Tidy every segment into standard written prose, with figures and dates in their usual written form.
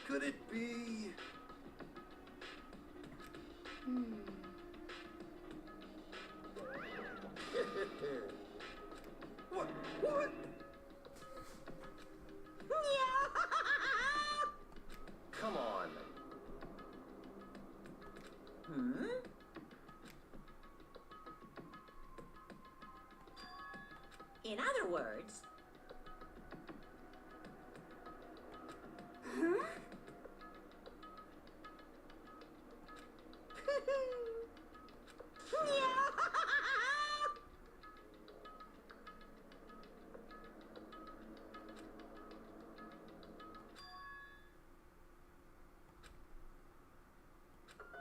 Could it be? What? What? Come on. In other words,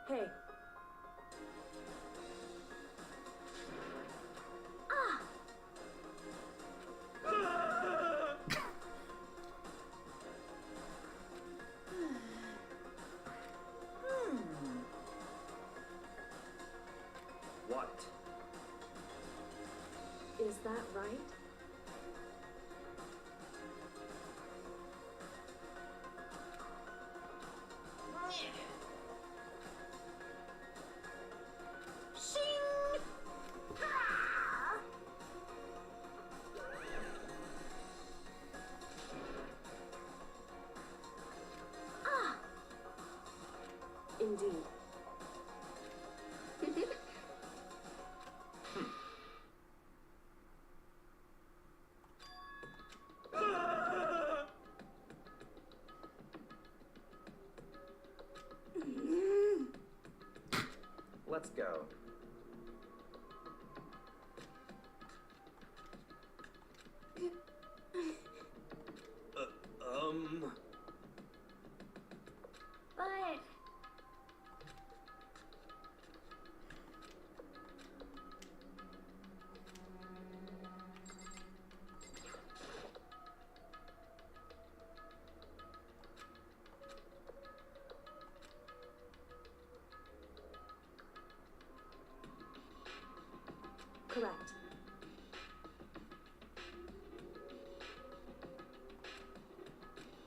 Hey. What? Is that right? shing! Indeed. Let's go. But Correct.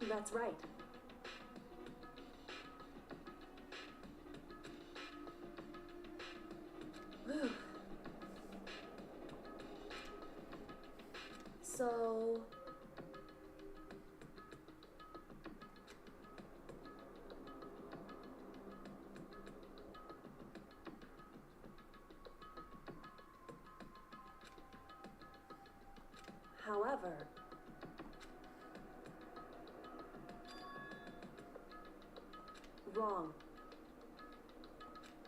That's right. Whew. So... However... Wrong.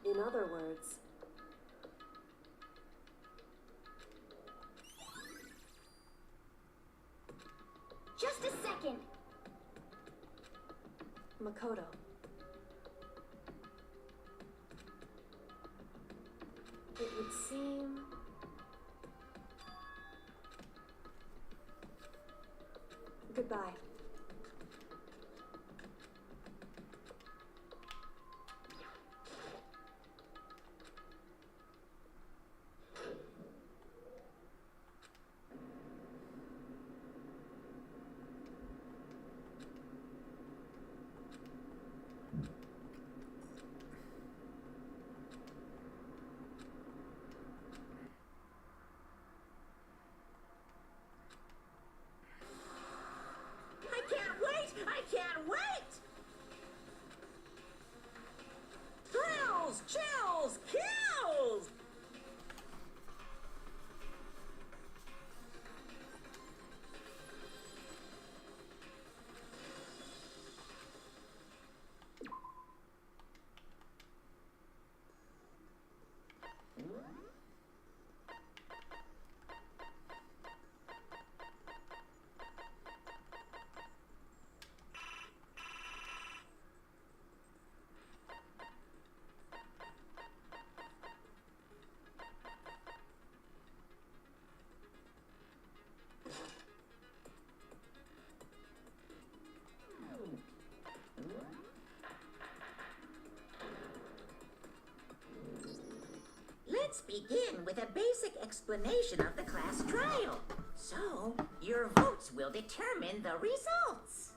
In other words... just a second. Makoto. It would seem... Goodbye. I can't wait! Thrills, chills, kills! Let's begin with a basic explanation of the class trial. So, your votes will determine the results.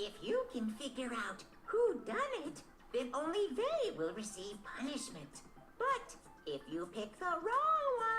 If you can figure out who done it, then only they will receive punishment. But if you pick the wrong one...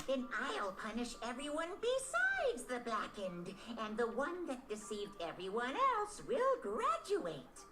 Then I'll punish everyone besides the blackened, and the one that deceived everyone else will graduate.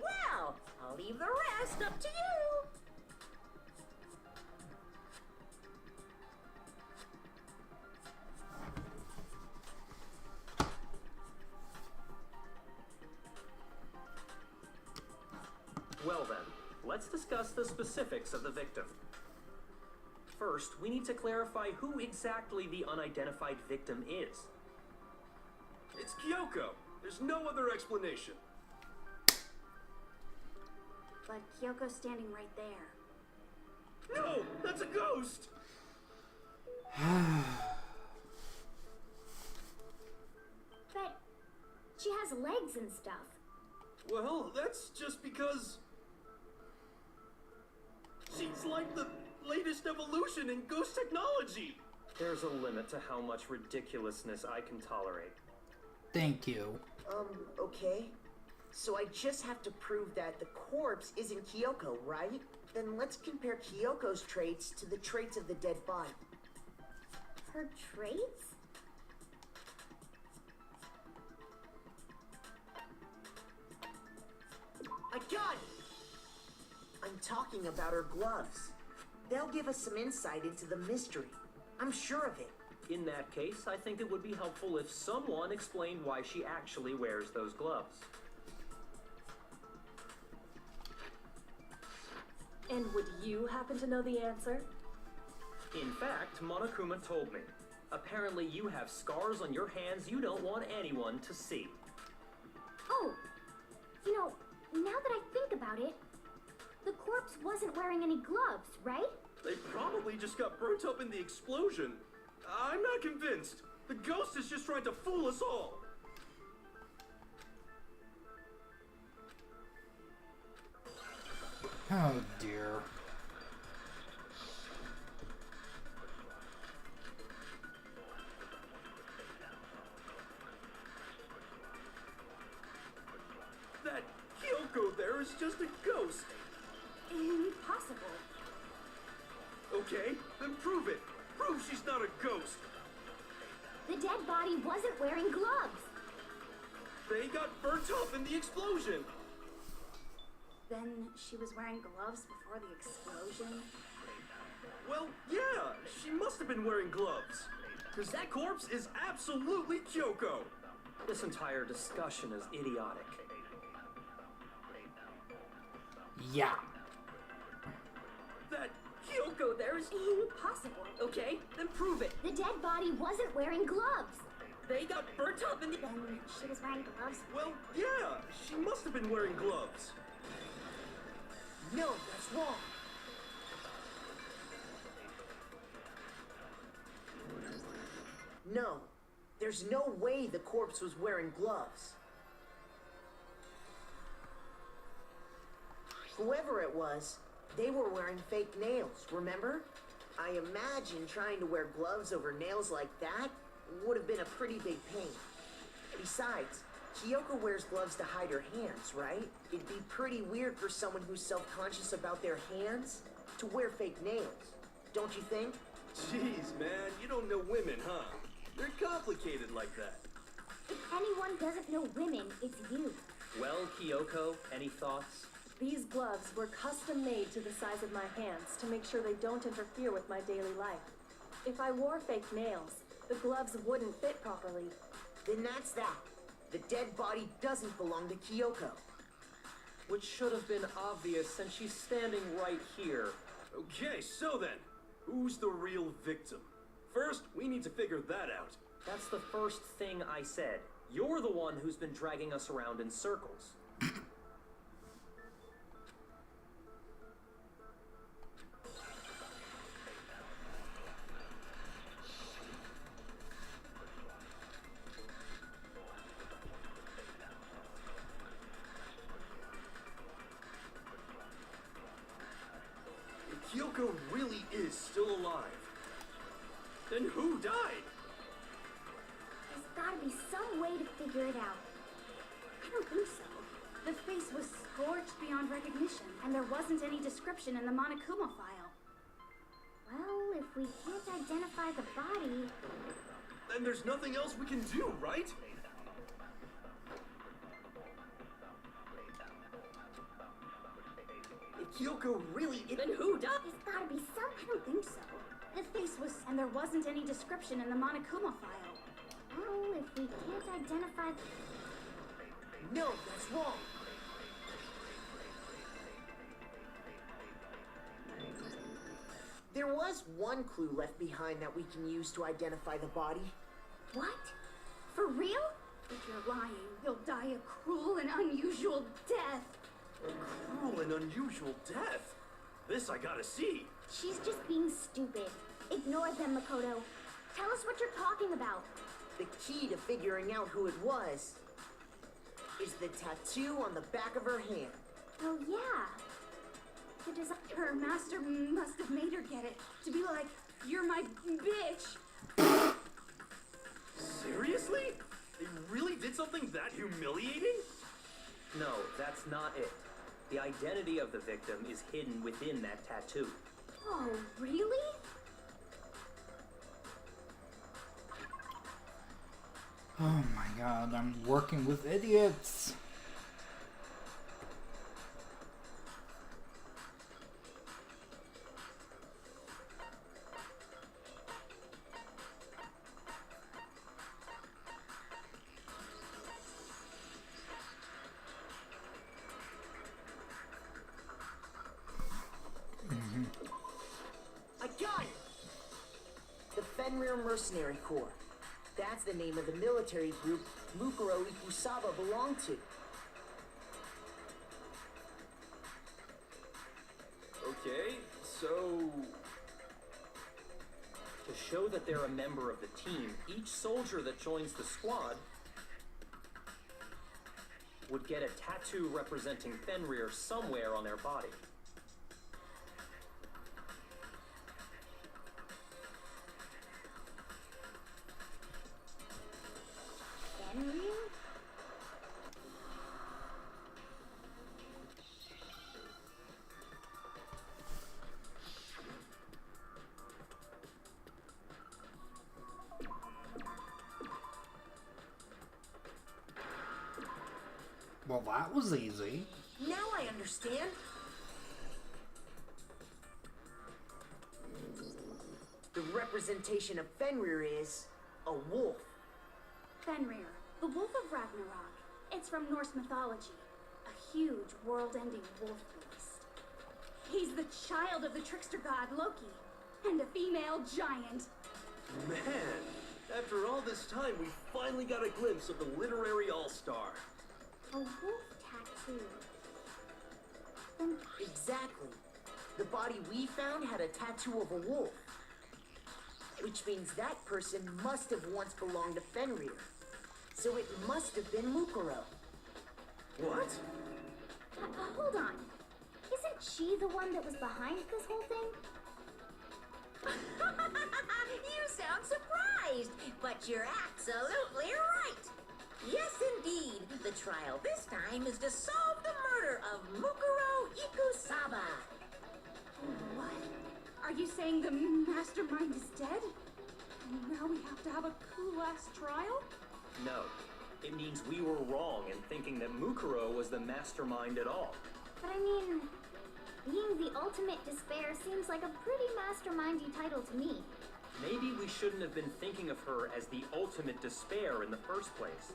Well, I'll leave the rest up to you. Well then, let's discuss the specifics of the victim. First, we need to clarify who exactly the unidentified victim is. It's Kyoko. There's no other explanation. But Kyoko's standing right there. No, that's a ghost! But she has legs and stuff. Well, that's just because... she's like the latest evolution in ghost technology! There's a limit to how much ridiculousness I can tolerate. Thank you. Okay. So I just have to prove that the corpse isn't Kyoko, right? Then let's compare Kyoko's traits to the traits of the dead body. Her traits? I got it! I'm talking about her gloves. They'll give us some insight into the mystery. I'm sure of it. In that case, I think it would be helpful if someone explained why she actually wears those gloves. And would you happen to know the answer? In fact, Monokuma told me. Apparently you have scars on your hands you don't want anyone to see. Oh, you know, now that I think about it, the corpse wasn't wearing any gloves, right? They probably just got burnt up in the explosion. I'm not convinced. The ghost is just trying to fool us all. Oh dear. That Kyoko there is just a ghost. Impossible. Okay, then prove it. Prove she's not a ghost. The dead body wasn't wearing gloves. They got burnt up in the explosion. Then she was wearing gloves before the explosion? Well, yeah, she must have been wearing gloves. Because that corpse is absolutely Kyoko. This entire discussion is idiotic. Yeah. That Kyoko there is Impossible. okay, then prove it. The dead body wasn't wearing gloves. They got burnt up in the Then she was wearing gloves. well, yeah, she must have been wearing gloves. No, that's wrong. No, there's no way the corpse was wearing gloves. Whoever it was, they were wearing fake nails, remember? I imagine trying to wear gloves over nails like that would have been a pretty big pain. Besides, Kyoko wears gloves to hide her hands, right? It'd be pretty weird for someone who's self-conscious about their hands to wear fake nails, don't you think? Jeez, man, you don't know women, huh? They're complicated like that. If anyone doesn't know women, it's you. Well, Kyoko, any thoughts? These gloves were custom made to the size of my hands to make sure they don't interfere with my daily life. If I wore fake nails, the gloves wouldn't fit properly. Then that's that. The dead body doesn't belong to Kyoko. Which should have been obvious since she's standing right here. Okay, so then, who's the real victim? First, we need to figure that out. That's the first thing I said. You're the one who's been dragging us around in circles. If Kyoko really is still alive, then who died? There's gotta be some way to figure it out. I don't think so. The face was scorched beyond recognition, and there wasn't any description in the Monokuma file. Well, if we can't identify the body... Then there's nothing else we can do, right? If Kyoko really... Then who died? There's gotta be some... I don't think so. The face was, and there wasn't any description in the Monokuma file. Well, if we can't identify... No, that's wrong. There was one clue left behind that we can use to identify the body. What? For real? If you're lying, you'll die a cruel and unusual death. Cruel and unusual death. This I gotta see. She's just being stupid. Ignore them, Makoto. Tell us what you're talking about. The key to figuring out who it was is the tattoo on the back of her hand. Oh, yeah. The her master must have made her get it. To be like, you're my bitch. Seriously? They really did something that humiliating? No, that's not it. The identity of the victim is hidden within that tattoo. Oh, really? Oh my god, I'm working with idiots. I got it! The Fenrir Mercenary Corps. That's the name of the military group Mukuro Ikusaba belonged to. Okay, so... To show that they're a member of the team, each soldier that joins the squad would get a tattoo representing Fenrir somewhere on their body. Fenrir? Well, that was easy. Now I understand. The representation of Fenrir is a wolf. Fenrir, the Wolf of Ragnarok. It's from Norse mythology. A huge, world-ending wolf beast. He's the child of the trickster god Loki, and a female giant. Man, after all this time, we finally got a glimpse of the literary all-star. A wolf tattoo. Then Exactly. The body we found had a tattoo of a wolf. which means that person must have once belonged to Fenrir. So it must have been Mukuro. What? Hold on. Isn't she the one that was behind this whole thing? You sound surprised, but you're absolutely right. Yes, indeed. The trial this time is to solve the murder of Mukuro Ikusaba. What? Are you saying the mastermind is dead? And now we have to have a coup-last trial? No. It means we were wrong in thinking that Mukuro was the mastermind at all. But I mean, being the ultimate despair seems like a pretty mastermindy title to me. Maybe we shouldn't have been thinking of her as the ultimate despair in the first place.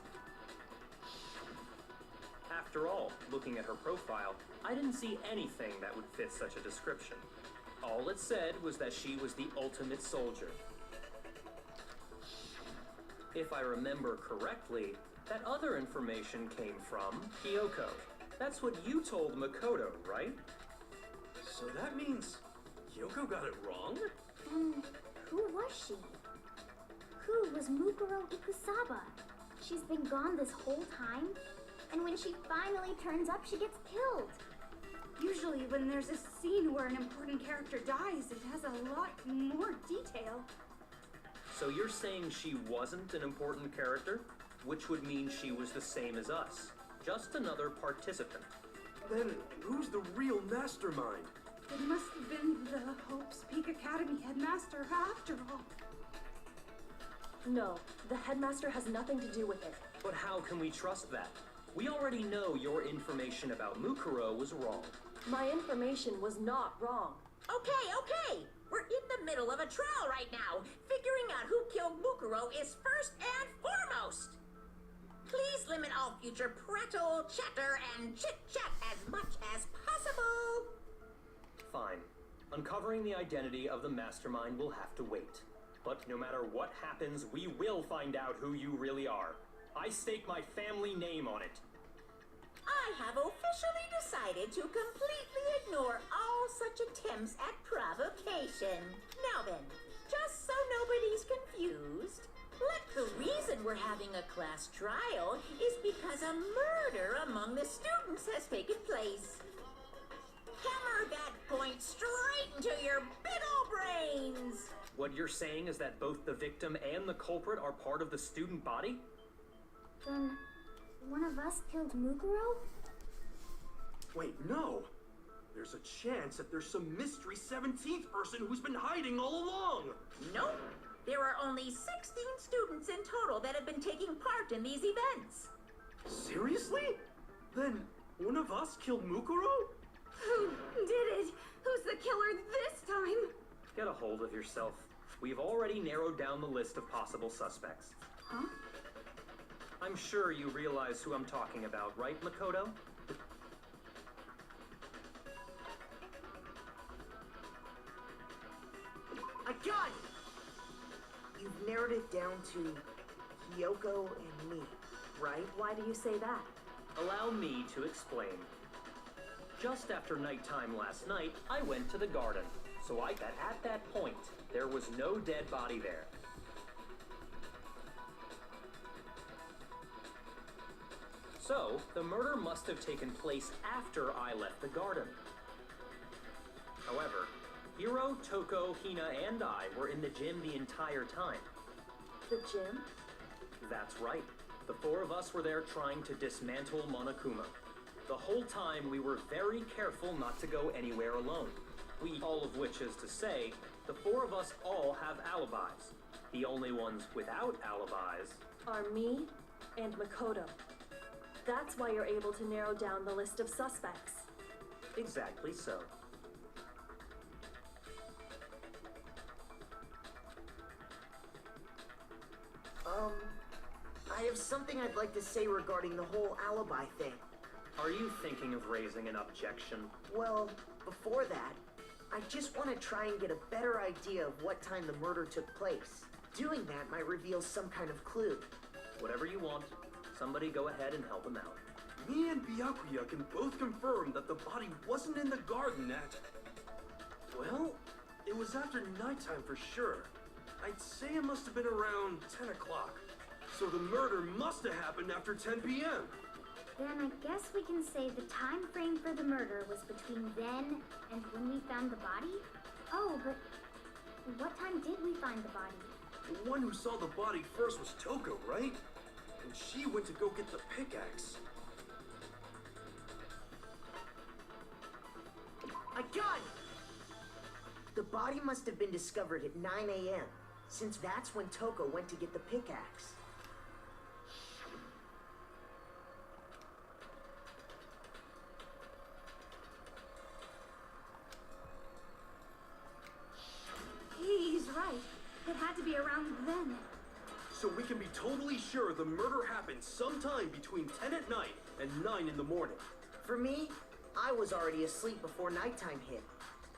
After all, looking at her profile, I didn't see anything that would fit such a description. All it said was that she was the ultimate soldier. If I remember correctly, that other information came from Kyoko. That's what you told Makoto, right? So that means Kyoko got it wrong? Then who was she? Who was Mukuro Ikusaba? She's been gone this whole time, and when she finally turns up, she gets killed. Usually when there's a scene where an important character dies, it has a lot more detail. So you're saying she wasn't an important character? Which would mean she was the same as us. Just another participant. Then who's the real mastermind? It must have been the Hope's Peak Academy headmaster after all. No, the headmaster has nothing to do with it. But how can we trust that? We already know your information about Mukuro was wrong. My information was not wrong. Okay. We're in the middle of a trial right now. Figuring out who killed Mukuro is first and foremost. Please limit all future prattle, chatter, and chit-chat as much as possible. Fine. Uncovering the identity of the mastermind will have to wait. But no matter what happens, we will find out who you really are. I stake my family name on it. I have officially decided to completely ignore all such attempts at provocation. Now then, just so nobody's confused, the reason we're having a class trial is because a murder among the students has taken place. Hammer that point straight into your big ol' brains! What you're saying is that both the victim and the culprit are part of the student body? Then one of us killed Mukuro? Wait, no! There's a chance that there's some mystery 17th person who's been hiding all along! Nope. There are only 16 students in total that have been taking part in these events. Seriously? Then one of us killed Mukuro? Who did it? Who's the killer this time? Get a hold of yourself. We've already narrowed down the list of possible suspects. Huh? I'm sure you realize who I'm talking about, right, Makoto? I got it! You've narrowed it down to Kyoko and me, right? Why do you say that? Allow me to explain. Just after nighttime last night, I went to the garden, so at that point, there was no dead body there. So, the murder must have taken place after I left the garden. However, Hiro, Toko, Hina, and I were in the gym the entire time. The gym? That's right. The four of us were there trying to dismantle Monokuma. The whole time we were very careful not to go anywhere alone. All of which is to say, the four of us all have alibis. The only ones without alibis Are me and Makoto. That's why you're able to narrow down the list of suspects. exactly so. I have something I'd like to say regarding the whole alibi thing. Are you thinking of raising an objection? Well, before that, I just want to try and get a better idea of what time the murder took place. Doing that might reveal some kind of clue. Whatever you want. Somebody go ahead and help him out. Me and Byakuya can both confirm that the body wasn't in the garden at... Well, it was after nighttime for sure. I'd say it must have been around 10 o'clock. So the murder must have happened after 10 p.m. Then I guess we can say the time frame for the murder was between then and when we found the body? Oh, but what time did we find the body? The one who saw the body first was Toko, right? And she went to go get the pickaxe. I got it! The body must have been discovered at 9 a.m., since that's when Toko went to get the pickaxe. He's right. It had to be around then. So we can be totally sure the murder happened sometime between 10 at night and 9 in the morning. For me, I was already asleep before nighttime hit,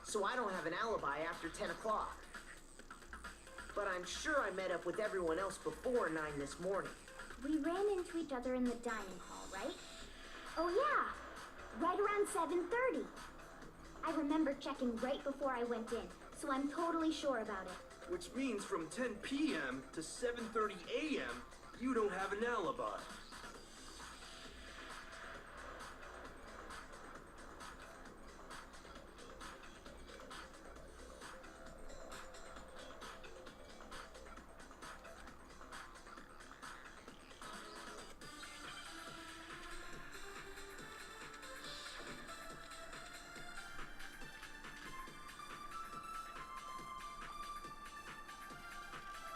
so I don't have an alibi after 10 o'clock. But I'm sure I met up with everyone else before 9 this morning. We ran into each other in the dining hall, right? Oh yeah, right around 7:30. I remember checking right before I went in, so I'm totally sure about it. Which means from 10 p.m. to 7:30 a.m., you don't have an alibi.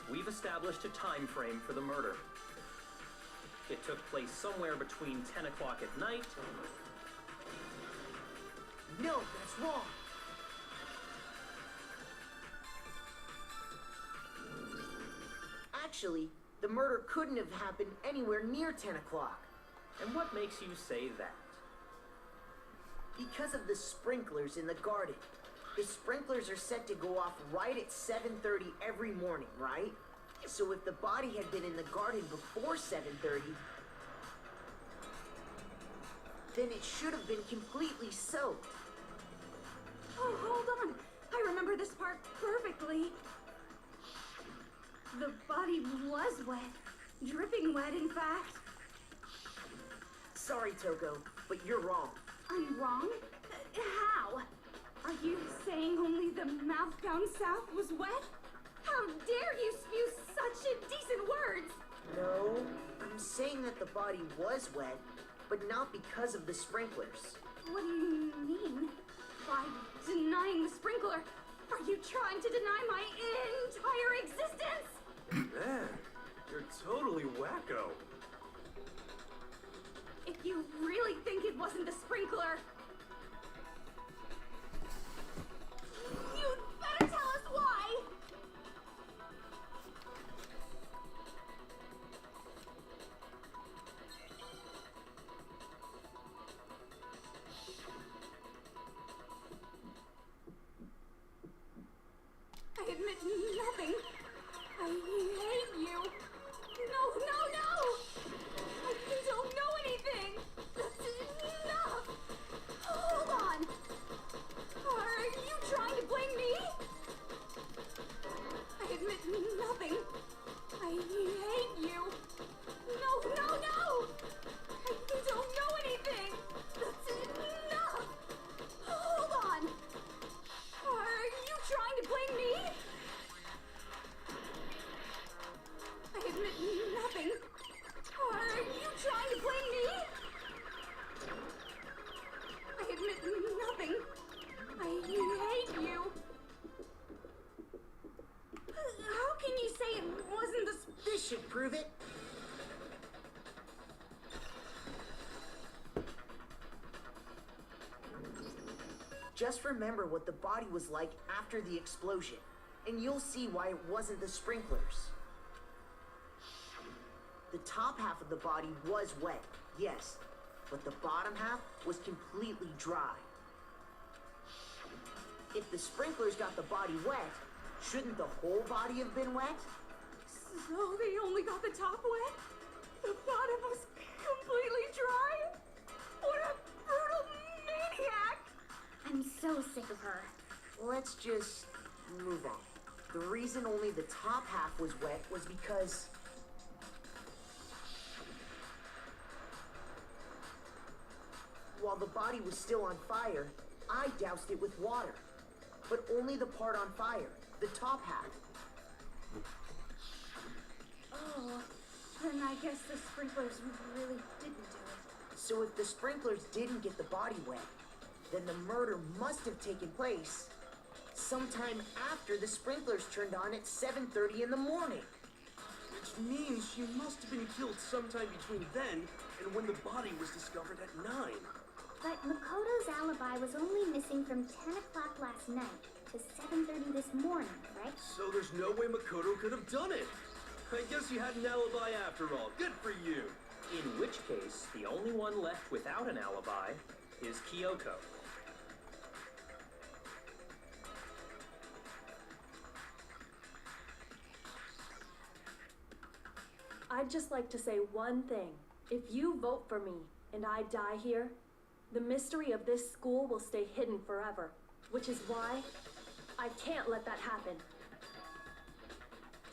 We've established a time frame for the murder. It took place somewhere between 10 o'clock at night. No, that's wrong. Actually, the murder couldn't have happened anywhere near 10 o'clock. And what makes you say that? Because of the sprinklers in the garden. The sprinklers are set to go off right at 7:30 every morning, right? So if the body had been in the garden before 7:30, then it should have been completely soaked. Oh, hold on. I remember this part perfectly. The body was wet. Dripping wet, in fact. Sorry, Toko, but you're wrong. I'm wrong? How? Are you saying only the mouth down south was wet? How dare you spew such indecent words! No, I'm saying that the body was wet, but not because of the sprinklers. What do you mean? By denying the sprinkler, are you trying to deny my entire existence? Man, you're totally wacko. If you really think it wasn't the sprinkler, you'd better tell us why! I admit nothing. I hate you. No, no, no! I don't know anything! That's enough! Hold on! Are you trying to blame me? I admit nothing. I hate you. No, no, no! I don't know anything! That's enough! Hold on! Are you trying to blame me? I admit nothing. Are you trying to blame me? I admit nothing. I hate you. How can you say it wasn't the This should prove it. Just remember what the body was like after the explosion, and you'll see why it wasn't the sprinklers. The top half of the body was wet, yes, but the bottom half was completely dry. If the sprinklers got the body wet, shouldn't the whole body have been wet? So they only got the top wet? The bottom was completely dry? What a brutal maniac! I'm so sick of her. Let's just move on. The reason only the top half was wet was because... while the body was still on fire, I doused it with water. But only the part on fire, the top half. Oh, then I guess the sprinklers really didn't do it. So if the sprinklers didn't get the body wet, then the murder must have taken place sometime after the sprinklers turned on at 7:30 in the morning. Which means she must have been killed sometime between then and when the body was discovered at 9. But Makoto's alibi was only missing from 10 o'clock last night to 7:30 this morning, right? So there's no way Makoto could have done it. I guess you had an alibi after all. Good for you. In which case, the only one left without an alibi is Kyoko. I'd just like to say one thing. If you vote for me and I die here, the mystery of this school will stay hidden forever, which is why I can't let that happen.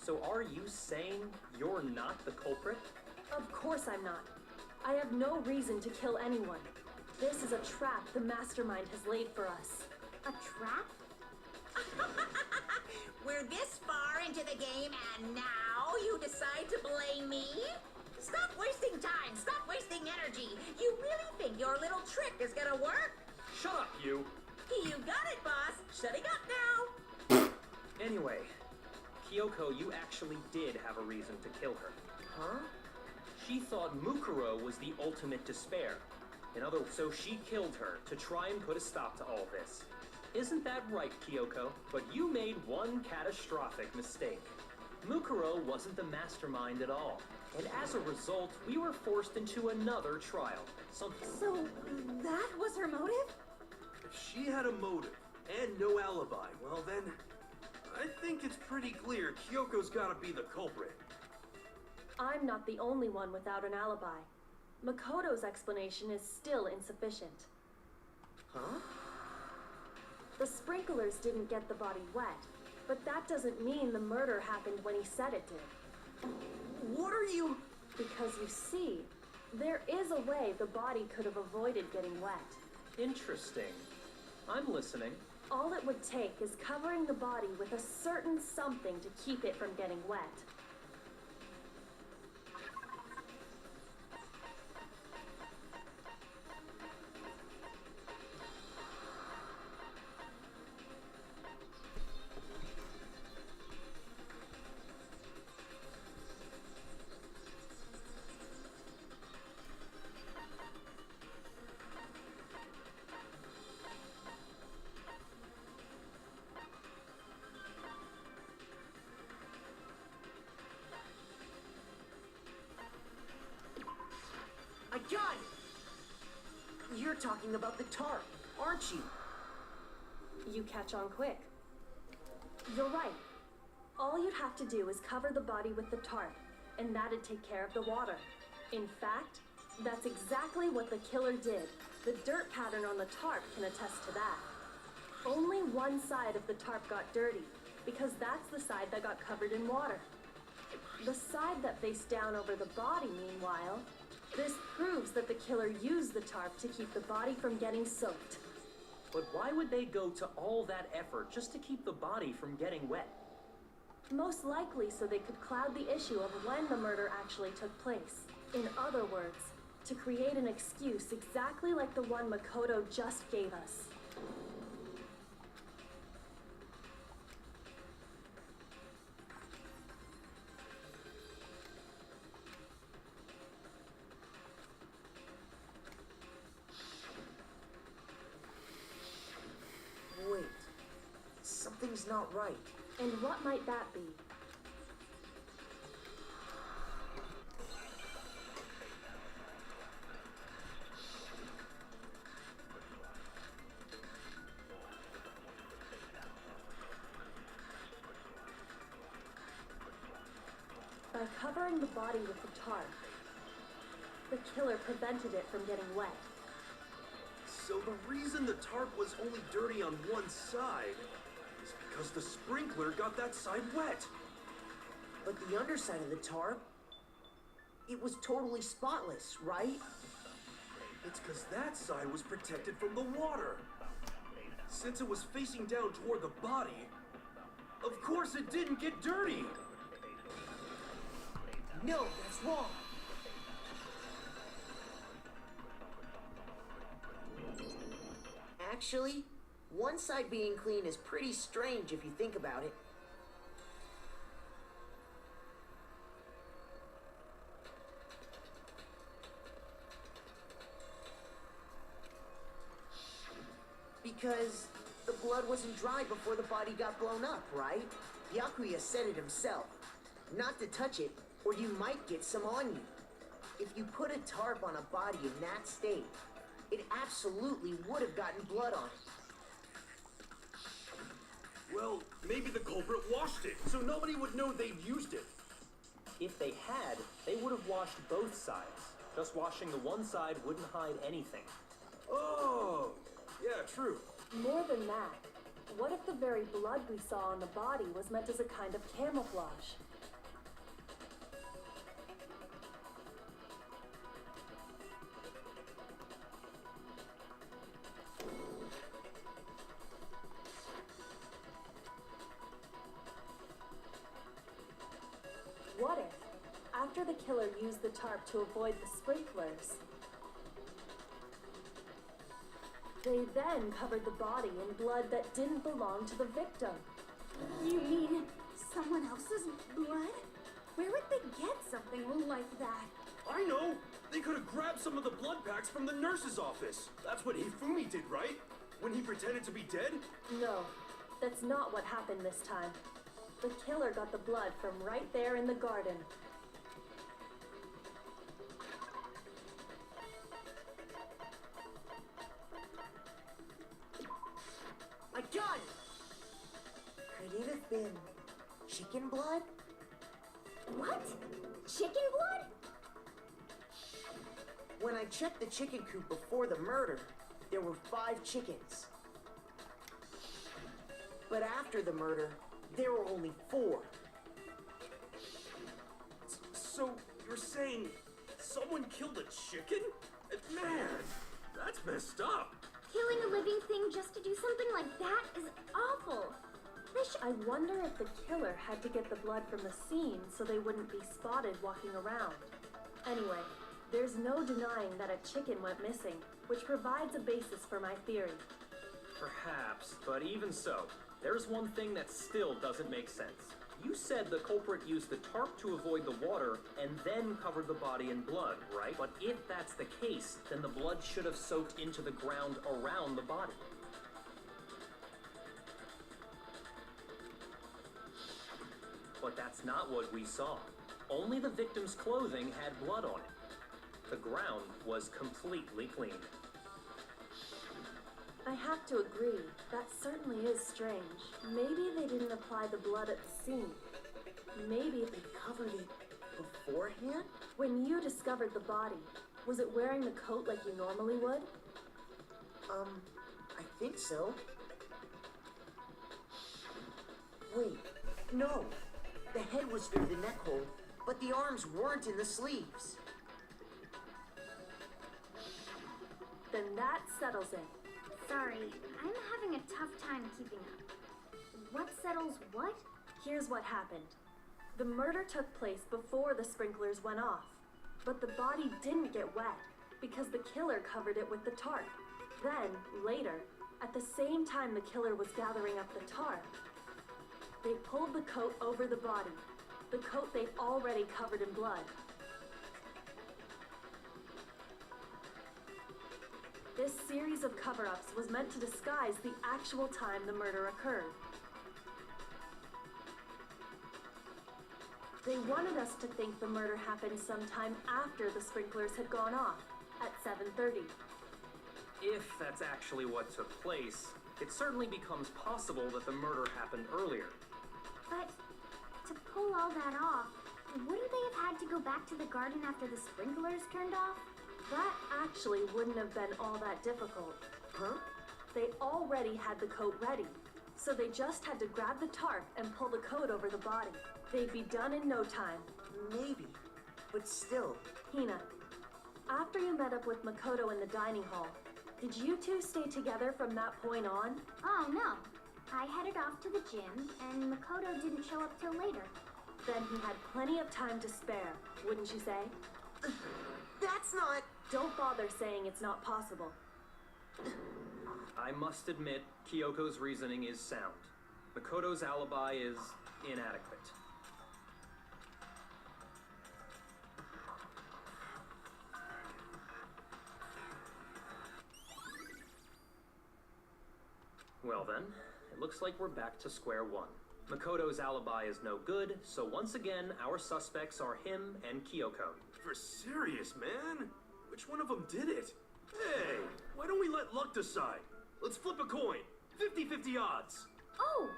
So are you saying you're not the culprit? Of course I'm not. I have no reason to kill anyone. This is a trap the mastermind has laid for us. A trap? We're this far into the game and now you decide to blame me? Stop wasting time! Stop wasting energy! You really think your little trick is gonna work? Shut up, you! You got it, boss! Shutting up now! Anyway, Kyoko, you actually did have a reason to kill her. Huh? She thought Mukuro was the ultimate despair. So she killed her to try and put a stop to all this. Isn't that right, Kyoko? But you made one catastrophic mistake. Mukuro wasn't the mastermind at all. And as a result, we were forced into another trial. Something... So, that was her motive? If she had a motive and no alibi, well then, I think it's pretty clear Kyoko's gotta be the culprit. I'm not the only one without an alibi. Makoto's explanation is still insufficient. Huh? The sprinklers didn't get the body wet, but that doesn't mean the murder happened when he said it did. What are you... Because you see, there is a way the body could have avoided getting wet. Interesting. I'm listening. All it would take is covering the body with a certain something to keep it from getting wet. I got it! You're talking about the tarp, aren't you? You catch on quick. You're right. All you'd have to do is cover the body with the tarp, and that'd take care of the water. In fact, that's exactly what the killer did. The dirt pattern on the tarp can attest to that. Only one side of the tarp got dirty, because that's the side that got covered in water. The side that faced down over the body, meanwhile, this proves that the killer used the tarp to keep the body from getting soaked. But why would they go to all that effort just to keep the body from getting wet? Most likely so they could cloud the issue of when the murder actually took place. In other words, to create an excuse exactly like the one Makoto just gave us. Wait. Something's not right. And what might that be? By covering the body with the tarp, the killer prevented it from getting wet. So the reason the tarp was only dirty on one side is Because the sprinkler got that side wet. But the underside of the tarp, it was totally spotless, right? It's because that side was protected from the water. Since it was facing down toward the body, of course it didn't get dirty. No, that's wrong. Actually, one side being clean is pretty strange if you think about it. Because the blood wasn't dry before the body got blown up, right? Byakuya said it himself. Not to touch it, or you might get some on you. If you put a tarp on a body in that state, it absolutely would have gotten blood on it. Well, maybe the culprit washed it, so nobody would know they'd used it. If they had, they would have washed both sides. Just washing the one side wouldn't hide anything. Oh, yeah, true. More than that, what if the very blood we saw on the body was meant as a kind of camouflage? What if, after the killer used the tarp to avoid the sprinklers, they then covered the body in blood that didn't belong to the victim? You mean someone else's blood? Where would they get something like that? I know! They could have grabbed some of the blood packs from the nurse's office. That's what Hifumi did, right? When he pretended to be dead? No, that's not what happened this time. The killer got the blood from right there in the garden. My gun! Could it have been chicken blood? What? Chicken blood? When I checked the chicken coop before the murder, there were 5 chickens. But after the murder, there were only 4. So, you're saying someone killed a chicken? Man, that's messed up. Killing a living thing just to do something like that is awful. They should. I wonder if the killer had to get the blood from the scene so they wouldn't be spotted walking around. Anyway, there's no denying that a chicken went missing, which provides a basis for my theory. Perhaps, but even so, there's one thing that still doesn't make sense. You said the culprit used the tarp to avoid the water and then covered the body in blood, right? But if that's the case, then the blood should have soaked into the ground around the body. But that's not what we saw. Only the victim's clothing had blood on it. The ground was completely clean. I have to agree, that certainly is strange. Maybe they didn't apply the blood at the scene. Maybe they covered it Beforehand? when you discovered the body. Was it wearing the coat like you normally would? I think so. Wait, no. The head was through the neck hole, but the arms weren't in the sleeves. Then that settles it. Sorry, I'm having a tough time keeping up. What settles what? Here's what happened. The murder took place before the sprinklers went off, but the body didn't get wet because the killer covered it with the tarp. Then, later, at the same time the killer was gathering up the tarp, they pulled the coat over the body, the coat they'd already covered in blood. This series of cover-ups was meant to disguise the actual time the murder occurred. They wanted us to think the murder happened sometime after the sprinklers had gone off, at 7:30. If that's actually what took place, it certainly becomes possible that the murder happened earlier. But to pull all that off, wouldn't they have had to go back to the garden after the sprinklers turned off? That actually wouldn't have been all that difficult. Huh? They already had the coat ready, So they just had to grab the tarp and pull the coat over the body. They'd be done in no time. Maybe. But still. Hina, after you met up with Makoto in the dining hall, did you two stay together from that point on? Oh, no. I headed off to the gym, and Makoto didn't show up till later. Then he had plenty of time to spare, wouldn't you say? That's not... Don't bother saying it's not possible. I must admit, Kyoko's reasoning is sound. Makoto's alibi is inadequate. Well then, it looks like we're back to square one. Makoto's alibi is no good, so once again, our suspects are him and Kyoko. For serious, man? Which one of them did it? Hey, why don't we let luck decide? Let's flip a coin. 50-50 odds. Oh!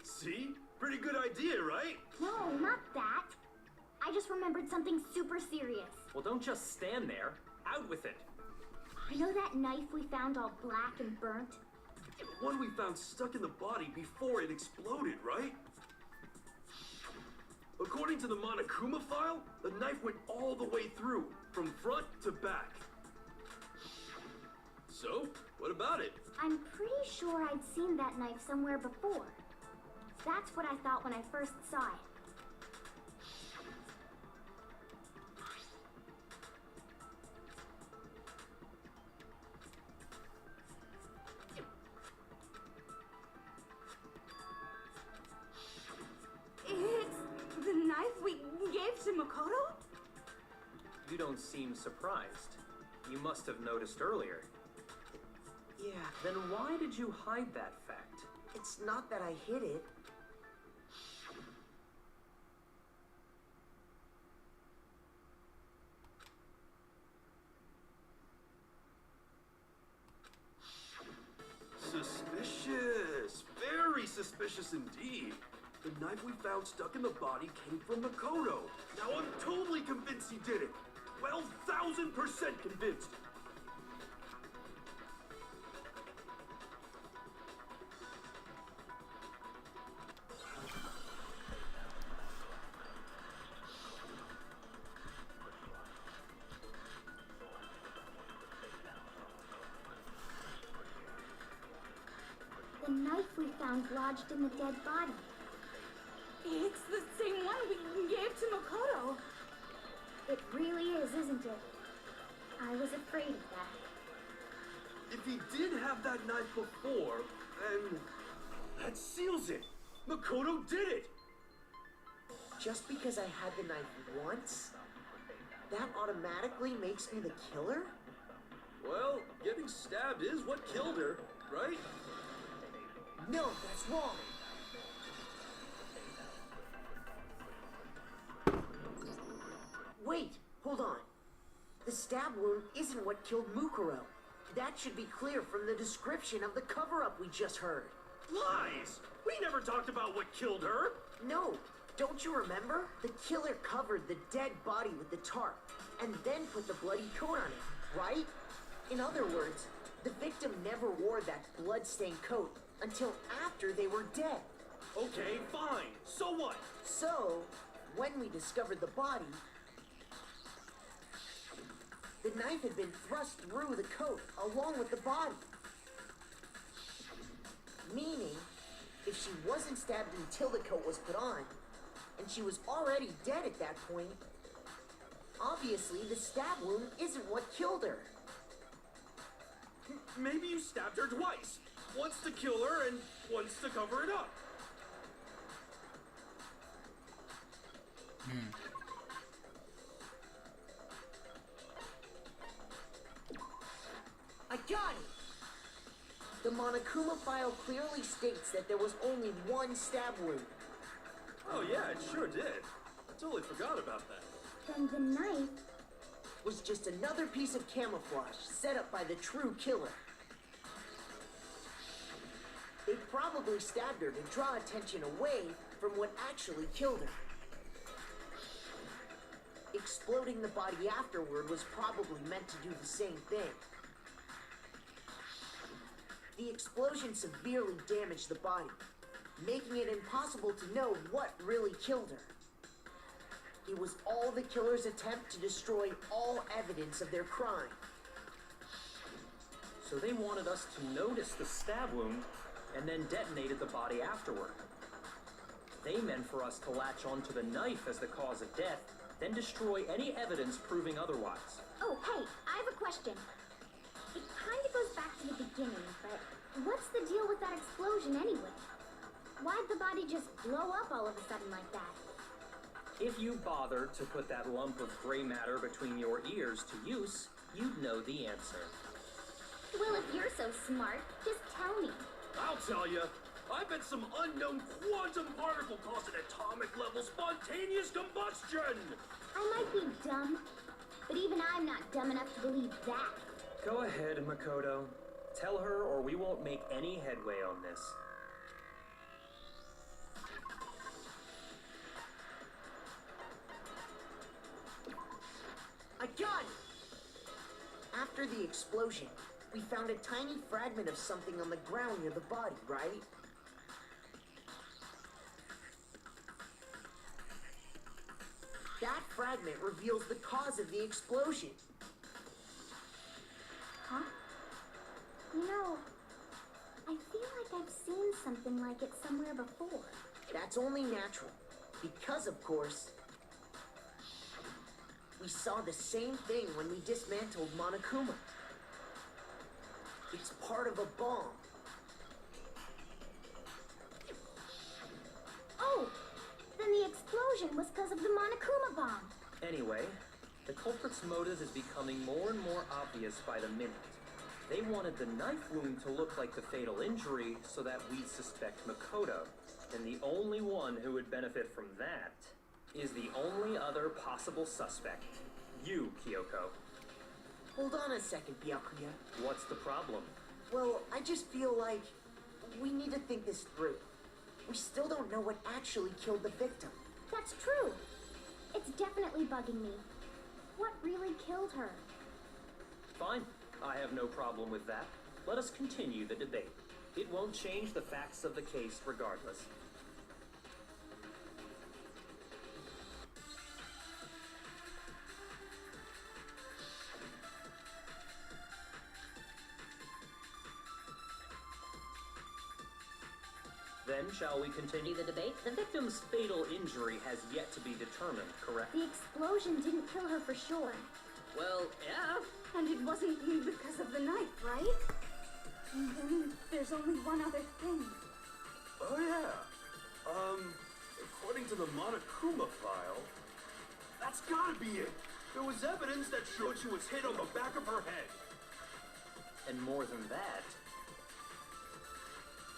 See? Pretty good idea, right? No, not that. I just remembered something super serious. Well, don't just stand there. Out with it. You know that knife we found all black and burnt? The one we found stuck in the body before it exploded, right? According to the Monokuma file, the knife went all the way through, from front to back. So, what about it? I'm pretty sure I'd seen that knife somewhere before. That's what I thought when I first saw it. It's the knife we gave to Makoto? You don't seem surprised. You must have noticed earlier. Yeah, Then why did you hide that fact? it's not that I hid it. Suspicious. Very suspicious indeed. The knife we found stuck in the body came from Makoto. Now I'm totally convinced he did it. 12,000% convinced. The knife we found lodged in the dead body. It's the same one we gave to Makoto. It really is, isn't it? I was afraid of that. If he did have that knife before, then that seals it. Makoto did it. Just because I had the knife once, that automatically makes me the killer? Well, getting stabbed is what killed her, right? No, that's wrong. Wait, hold on. The stab wound isn't what killed Mukuro. That should be clear from the description of the cover-up we just heard. Lies! We never talked about what killed her. No, don't you remember? The killer covered the dead body with the tarp and then put the bloody coat on it, right? In other words, the victim never wore that blood-stained coat until after they were dead. Okay, fine. So what? So, when we discovered the body, the knife had been thrust through the coat along with the body. Meaning, if she wasn't stabbed until the coat was put on, and she was already dead at that point, obviously the stab wound isn't what killed her. Maybe you stabbed her twice. Once to kill her and once to cover it up. I got it! The Monokuma file clearly states that there was only one stab wound. Oh yeah, it sure did. I totally forgot about that. Then the knife... Was just another piece of camouflage set up by the true killer. They probably stabbed her to draw attention away from what actually killed her. Exploding the body afterward was probably meant to do the same thing. The explosion severely damaged the body, making it impossible to know what really killed her. It was all the killer's attempt to destroy all evidence of their crime. So they wanted us to notice the stab wound and then detonated the body afterward. They meant for us to latch onto the knife as the cause of death, then destroy any evidence proving otherwise. Oh, hey, I have a question. It kind of goes back to the beginning, but what's the deal with that explosion anyway? Why'd the body just blow up all of a sudden like that? If you bothered to put that lump of gray matter between your ears to use, you'd know the answer. Well, if you're so smart, just tell me. I'll tell you. I bet some unknown quantum particle caused an atomic level spontaneous combustion! I might be dumb, but even I'm not dumb enough to believe that. Go ahead, Makoto. Tell her or we won't make any headway on this. I got it! After the explosion, we found a tiny fragment of something on the ground near the body, right? That fragment reveals the cause of the explosion. Huh? You know, I feel like I've seen something like it somewhere before. That's only natural, because of course, we saw the same thing when we dismantled Monokuma. It's part of a bomb. Oh, then the explosion was because of the Monokuma bomb. Anyway, the culprit's motive is becoming more and more obvious by the minute. They wanted the knife wound to look like the fatal injury so that we'd suspect Makoto. And the only one who would benefit from that is the only other possible suspect. You, Kyoko. Hold on a second, Byakuya. What's the problem? Well, I just feel like we need to think this through. We still don't know what actually killed the victim. That's true. It's definitely bugging me. What really killed her? Fine. I have no problem with that. Let us continue the debate. It won't change the facts of the case regardless. Then, shall we continue the debate? The victim's fatal injury has yet to be determined, correct? The explosion didn't kill her for sure. Well, yeah. And it wasn't because of the knife, right? And then there's only one other thing. Oh yeah. According to the Monokuma file, that's gotta be it. There was evidence that showed she was hit on the back of her head. And more than that,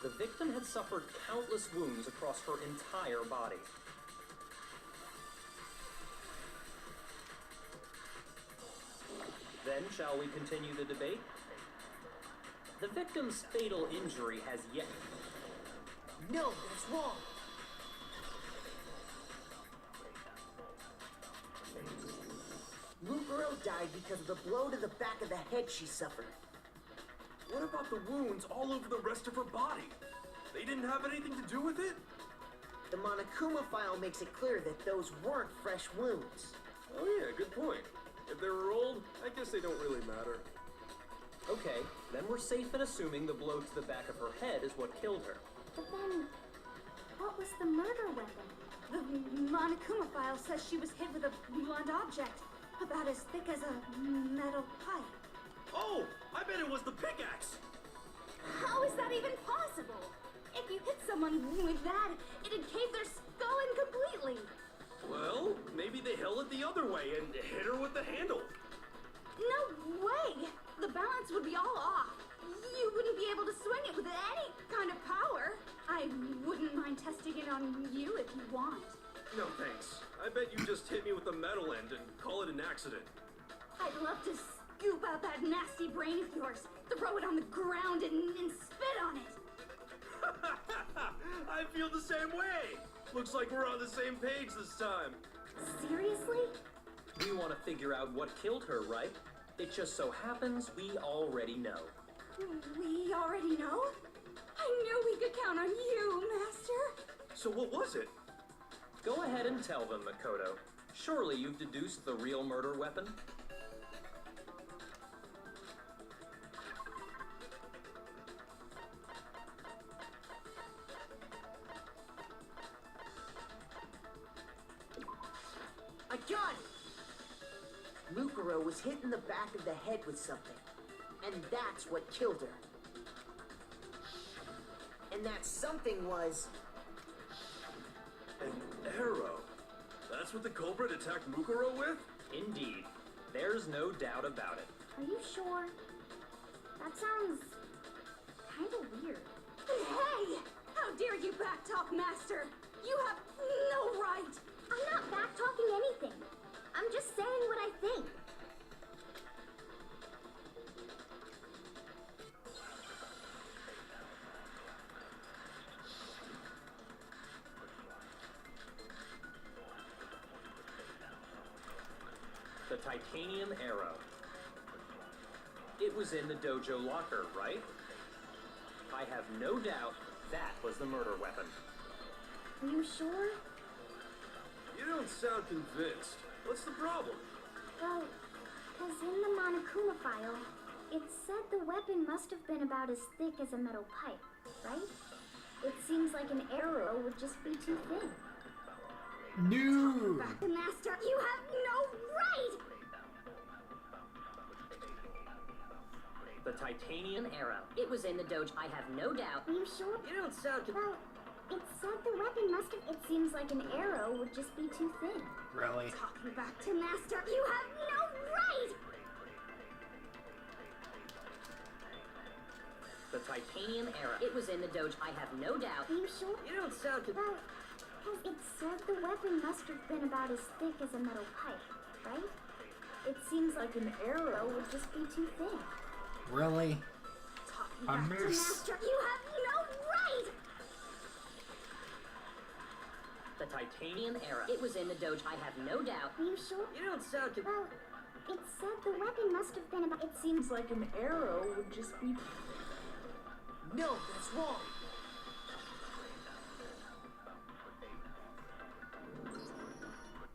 the victim had suffered countless wounds across her entire body. Then, shall we continue the debate? The victim's fatal injury has yet... No, that's wrong. Muguro died because of the blow to the back of the head she suffered. What about the wounds all over the rest of her body? They didn't have anything to do with it? The Monokuma file makes it clear that those weren't fresh wounds. Oh yeah, good point. If they were old, I guess they don't really matter. Okay, then we're safe in assuming the blow to the back of her head is what killed her. But then, what was the murder weapon? The Monokuma file says she was hit with a blunt object, about as thick as a metal pipe. Oh, I bet it was the pickaxe! How is that even possible? If you hit someone with that, it'd cave their skull in completely. Well, maybe they held it the other way and hit her with the handle. No way! The balance would be all off. You wouldn't be able to swing it with any kind of power. I wouldn't mind testing it on you if you want. No thanks. I bet you just hit me with the metal end and call it an accident. I'd love to scoop out that nasty brain of yours, throw it on the ground and spit on it. I feel the same way. Looks like we're on the same page this time. Seriously? We want to figure out what killed her, right? It just so happens we already know. We already know? I knew we could count on you, Master. So what was it? Go ahead and tell them, Makoto. Surely you've deduced the real murder weapon? I got it! Mukuro was hit in the back of the head with something. And that's what killed her. And that something was... An arrow. That's what the culprit attacked Mukuro with? Indeed. There's no doubt about it. Are you sure? That sounds kind of weird. Hey! How dare you backtalk, Master? You have no right! I'm not back-talking anything. I'm just saying what I think. The titanium arrow. It was in the dojo locker, right? I have no doubt that was the murder weapon. Are you sure? You don't sound convinced. What's the problem? Well, because in the Monokuma file, it said the weapon must have been about as thick as a metal pipe, right? It seems like an arrow would just be too thin. No! Back, Master, you have no right! The titanium arrow. It was in the dojo. I have no doubt. Are you sure? You don't sound Well, it said the weapon must have... It seems like an arrow would just be too thin. Really? Talking back to To Master, you have no right! the titanium arrow. It was in the dojo. I have no doubt. Are you sure? You don't sound Well, because it said the weapon must have been about as thick as a metal pipe, right? It seems like an arrow would just be too thin. Really? talking I back to miss. Master, you have no right! the titanium arrow. It was in the dojo. I have no doubt. Are you sure? You don't sound Well, it said the weapon must have been about... It seems like an arrow would just be... No, that's wrong.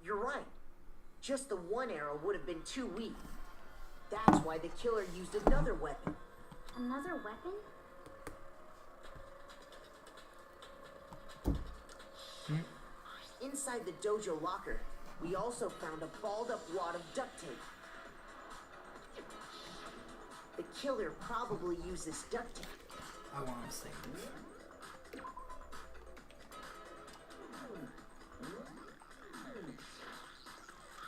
You're right. Just the one arrow would have been too weak. That's why the killer used another weapon. Another weapon? Inside the dojo locker, we also found a balled up wad of duct tape. The killer probably used this duct tape. I want to save.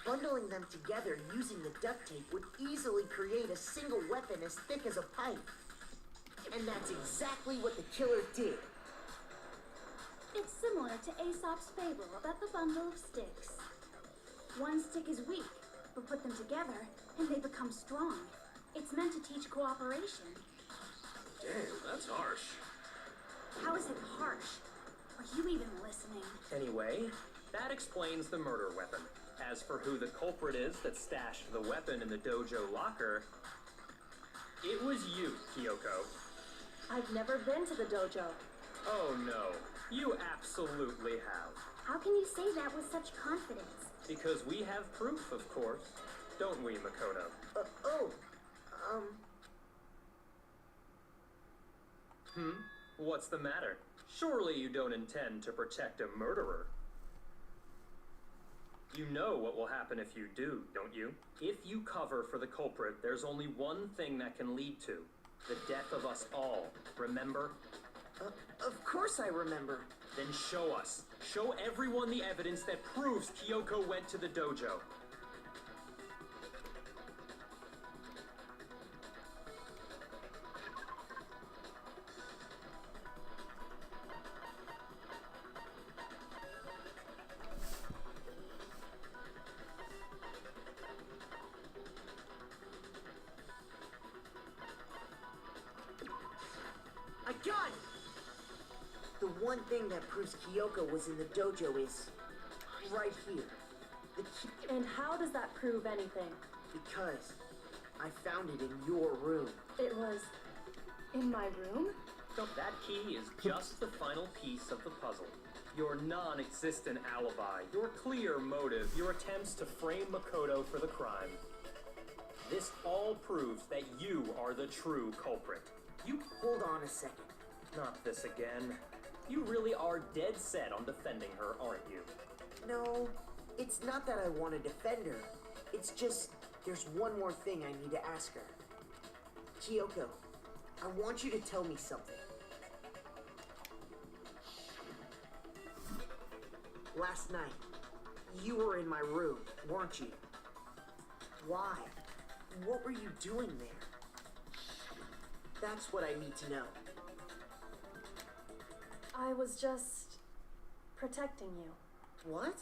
Bundling them together using the duct tape would easily create a single weapon as thick as a pipe. And that's exactly what the killer did. It's similar to Aesop's fable about the bundle of sticks. One stick is weak, but put them together and they become strong. It's meant to teach cooperation. Damn, that's harsh. How is it harsh? Are you even listening? Anyway, that explains the murder weapon. As for who the culprit is that stashed the weapon in the dojo locker, it was you, Kyoko. I've never been to the dojo. Oh no, you absolutely have. How can you say that with such confidence? Because we have proof, of course. Don't we, Makoto? What's the matter? Surely you don't intend to protect a murderer. You know what will happen if you do, don't you? If you cover for the culprit, there's only one thing that can lead to the death of us all. Remember? Of course I remember. Then show us. Show everyone the evidence that proves Kyoko went to the dojo. I got it! The one thing that proves Kyoko was in the dojo is right here. The key, And how does that prove anything? because I found it in your room. It was In my room? That key is just the final piece of the puzzle. Your non-existent alibi, your clear motive, your attempts to frame Makoto for the crime. This all proves that you are the true culprit. You hold on a second. Not this again. You really are dead set on defending her, aren't you? No, it's not that I want to defend her. It's just, there's one more thing I need to ask her. Kyoko, I want you to tell me something. Last night, you were in my room, weren't you? Why? What were you doing there? That's what I need to know. I was just protecting you. What?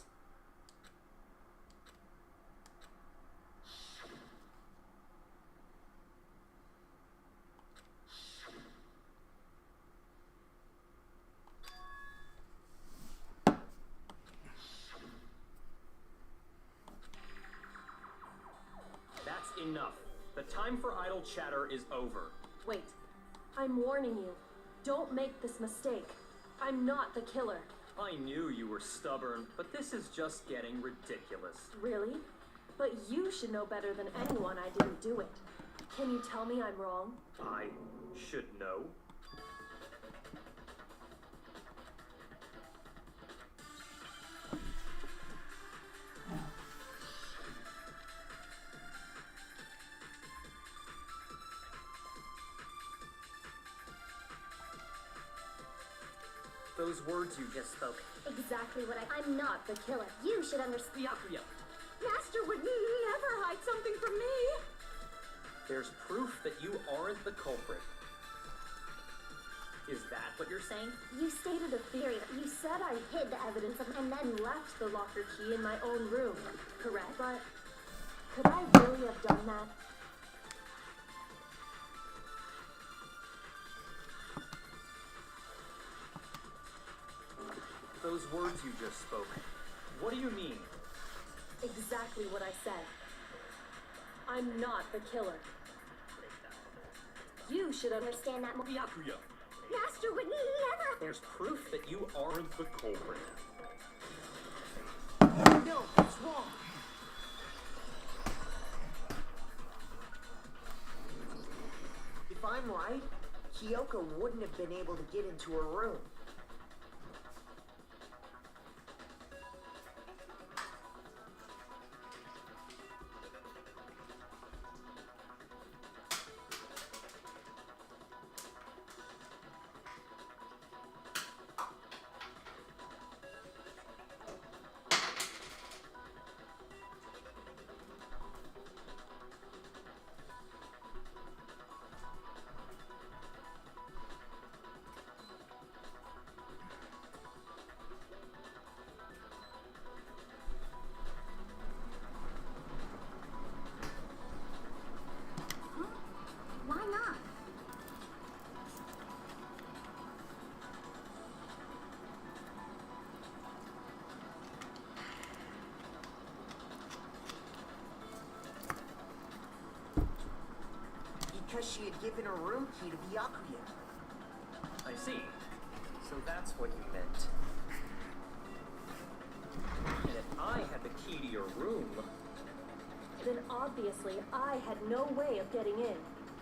That's enough. The time for idle chatter is over. Wait, I'm warning you. Don't make this mistake. I'm not the killer. I knew you were stubborn, but this is just getting ridiculous. Really? But you should know better than anyone I didn't do it. Can you tell me I'm wrong? I should know. Those words you just spoke. Exactly what I'm not the killer. You should understand. Byakuya, Master would never hide something from me. there's proof that you aren't the culprit. Is that what you're saying? You stated a theory. You said I hid the evidence and then left the locker key in my own room. Correct? But could I really have done that? Those words you just spoke. What do you mean? Exactly what I said. I'm not the killer. You should understand that more. Byakuya, Master would never. there's proof that you aren't the culprit. No, it's wrong. If I'm right, Kyoko wouldn't have been able to get into her room. Why not? Because she had given her room key to Byakuya. I see. So that's what you meant. And if I had the key to your room, Then obviously I had no way of getting in.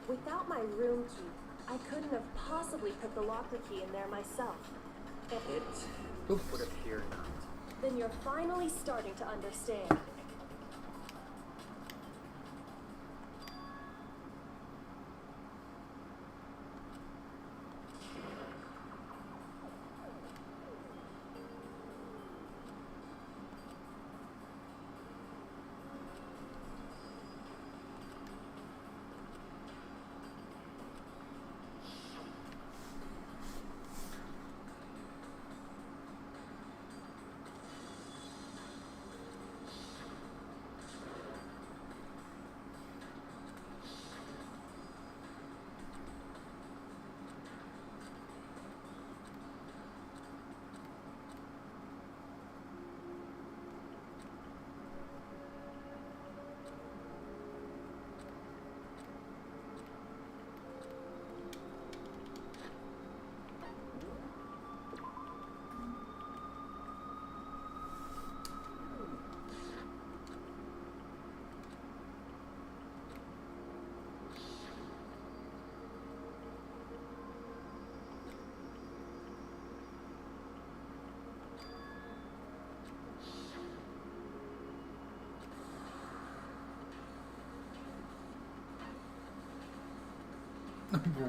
Without my room key, I couldn't have possibly put the locker key in there myself. it would appear not. Then you're finally starting to understand.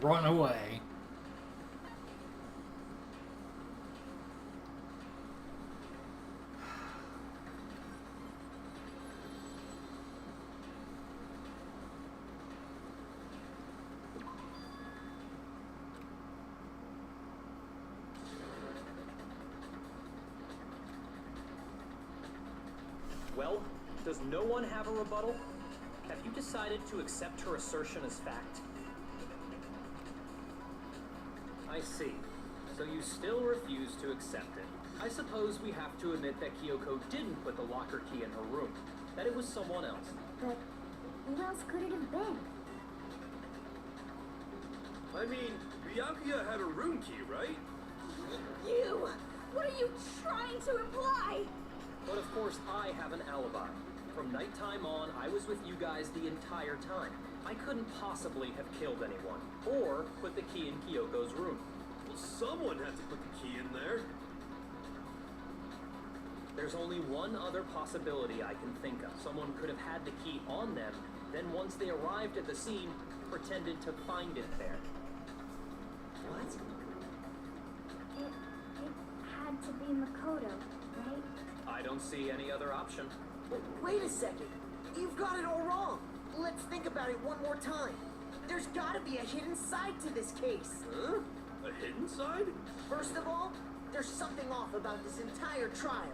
Run away. Well, does no one have a rebuttal? Have you decided to accept her assertion as fact? I see. So you still refuse to accept it. I suppose we have to admit that Kyoko didn't put the locker key in her room. That it was someone else. But who else could it have been? I mean, Byakuya had a room key, right? You! What are you trying to imply? But of course, I have an alibi. From nighttime on, I was with you guys the entire time. I couldn't possibly have killed anyone, or put the key in Kyoko's room. Well, someone had to put the key in there. There's only one other possibility I can think of. Someone could have had the key on them, then once they arrived at the scene, pretended to find it there. What? It had to be Makoto, right? I don't see any other option. Wait a second. You've got it all wrong. Let's think about it one more time. There's gotta be a hidden side to this case. Huh? A hidden side? First of all, there's something off about this entire trial.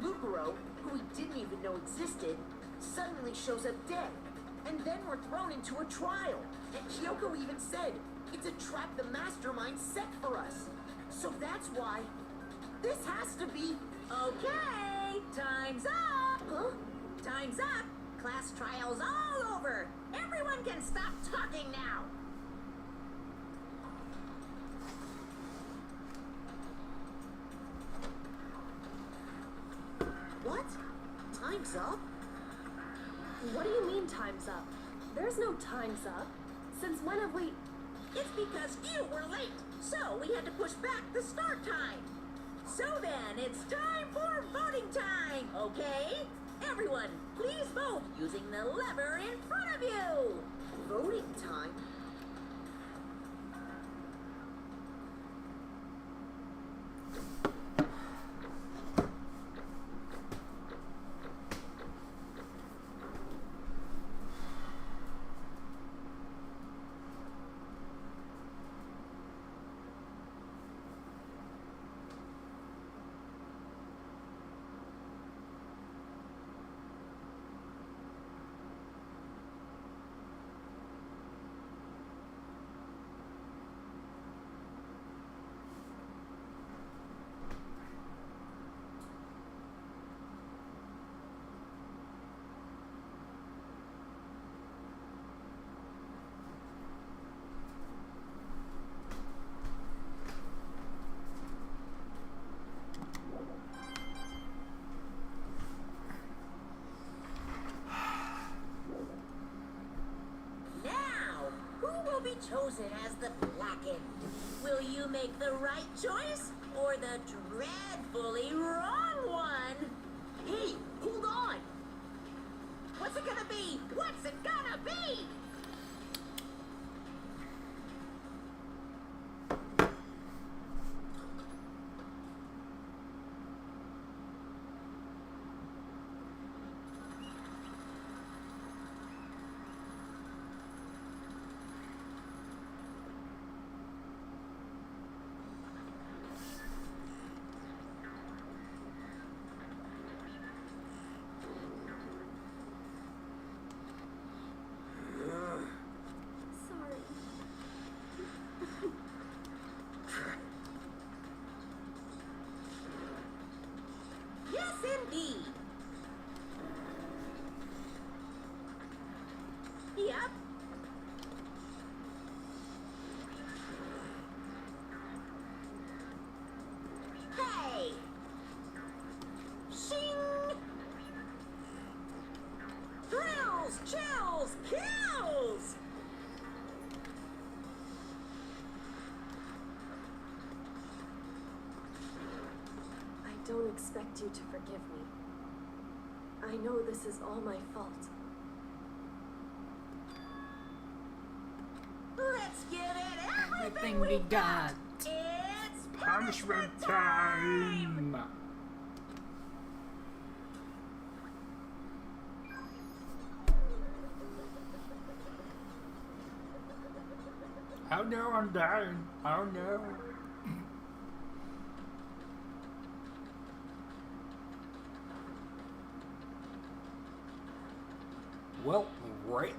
Lukuro, who we didn't even know existed, suddenly shows up dead. And then we're thrown into a trial. And Kyoko even said, it's a trap the mastermind set for us. So that's why this has to be... Okay, time's up. Huh? Time's up. Class trial's all over. Everyone can stop talking now. What? Time's up? What do you mean time's up? There's no time's up. Since when have we... It's because you were late, so we had to push back the start time. So then, it's time for voting time, okay? Everyone, please vote using the lever in front of you. Voting time? Chosen as the blackened. Will you make the right choice or the dreadfully wrong one? Hey, hold on! What's it gonna be? What's it gonna be? Sorry. Yes, indeed. Yep. Hey! Shing! Thrills, chills, kills! I don't expect you to forgive me. I know this is all my fault. everything we got. It's Punishment time. Oh no, I'm dying. Oh no. Well, rape.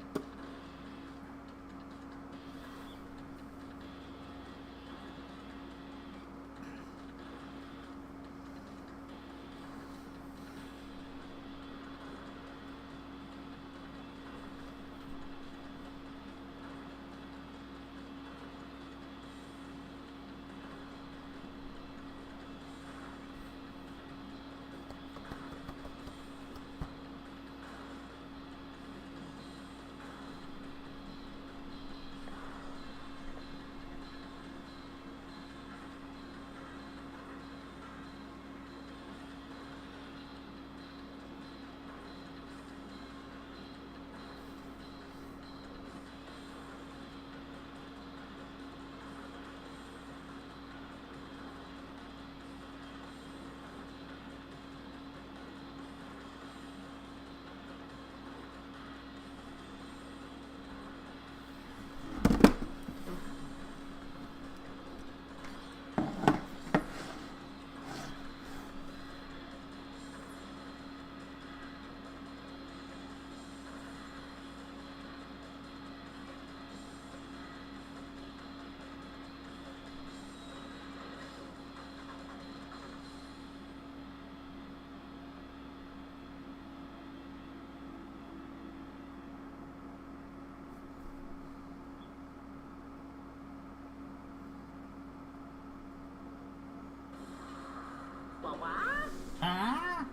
Huh?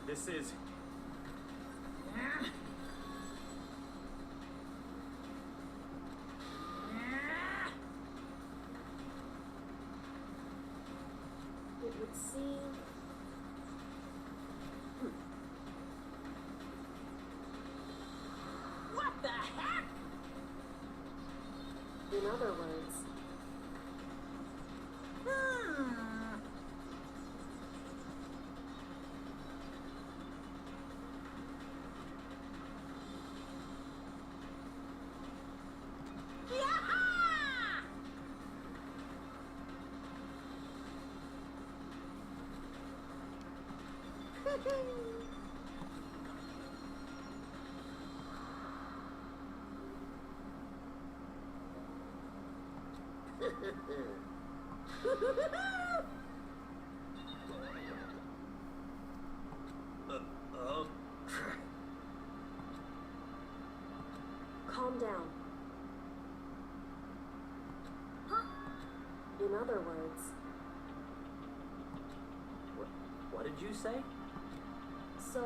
This is... It would seem... What the heck? In other words, calm down. In other words, What did you say? so...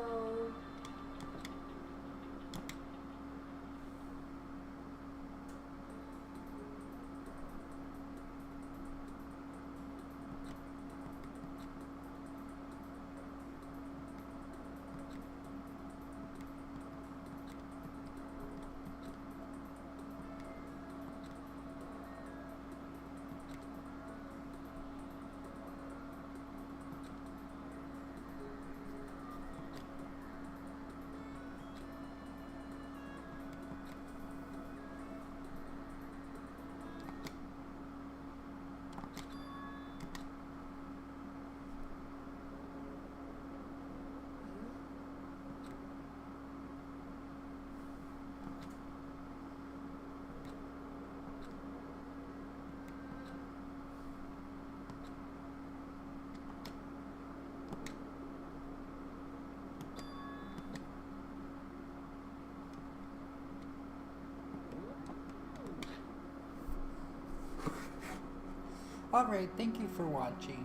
Alright, thank you for watching.